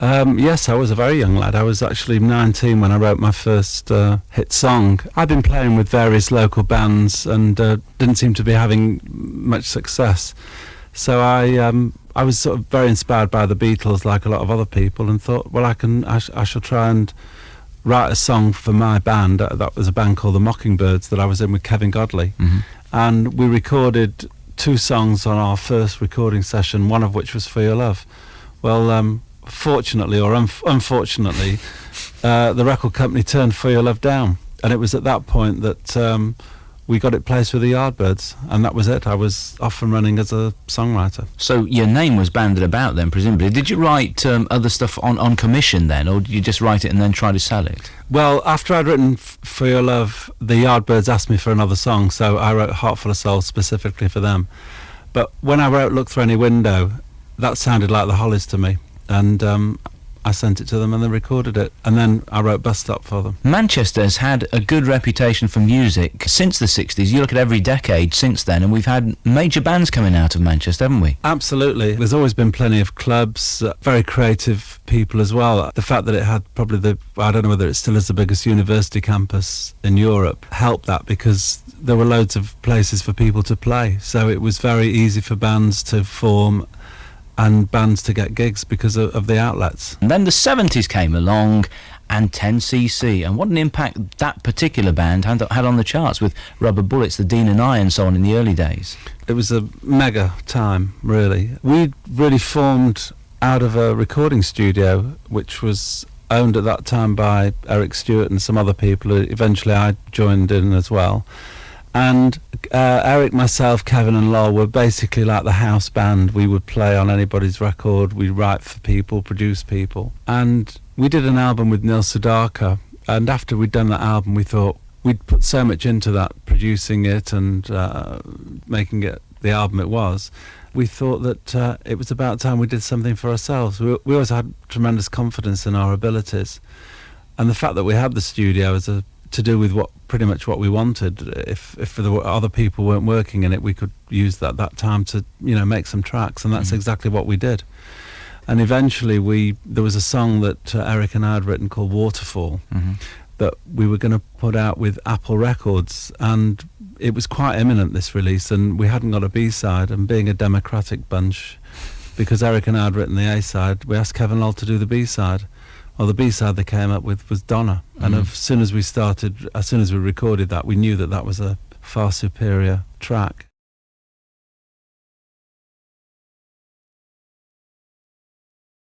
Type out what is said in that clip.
Yes, I was a very young lad. I was actually 19 when I wrote my first hit song. I'd been playing with various local bands and didn't seem to be having much success. So I was sort of very inspired by the Beatles, like a lot of other people, and thought, well, I shall try and write a song for my band. That was a band called the Mockingbirds that I was in with Kevin Godley. And we recorded 2 songs on our first recording session, one of which was For Your Love. Well, fortunately or unfortunately, the record company turned For Your Love down, and it was at that point that we got it placed with the Yardbirds, and that was it. I was off and running as a songwriter. So your name was banded about then, presumably. Did you write other stuff on commission then, or did you just write it and then try to sell it? Well, after I'd written For Your Love, the Yardbirds asked me for another song, so I wrote Heart Full of Soul specifically for them. But when I wrote Look Through Any Window, that sounded like the Hollies to me, and I sent it to them and they recorded it, and then I wrote Bus Stop for them. Manchester has had a good reputation for music since the 60s. You look at every decade since then, and we've had major bands coming out of Manchester, haven't we? Absolutely. There's always been plenty of clubs, very creative people as well. The fact that it had probably I don't know whether it still is the biggest university campus in Europe, helped that, because there were loads of places for people to play. So it was very easy for bands to form and bands to get gigs because of the outlets. And then the 70s came along, and 10cc, and what an impact that particular band had on the charts, with Rubber Bullets, The Dean and I, and so on in the early days. It was a mega time, really. We really formed out of a recording studio which was owned at that time by Eric Stewart and some other people. Eventually I joined in as well. And Eric, myself, Kevin and Lol were basically like the house band. We would play on anybody's record, we'd write for people, produce people. And we did an album with Neil Sedaka, and after we'd done that album we thought we'd put so much into that, producing it and making it the album it was. We thought that it was about time we did something for ourselves. We always had tremendous confidence in our abilities, and the fact that we had the studio is to do with pretty much what we wanted. If the other people weren't working in it, we could use that time to make some tracks, and that's exactly what we did. And eventually there was a song that Eric and I had written called Waterfall that we were going to put out with Apple Records, and it was quite imminent, this release, and we hadn't got a B-side. And being a democratic bunch, because Eric and I had written the A-side, we asked Kevin Lol to do the B-side. Well, the B-side they came up with was Donna, and as soon as we recorded that, we knew that was a far superior track.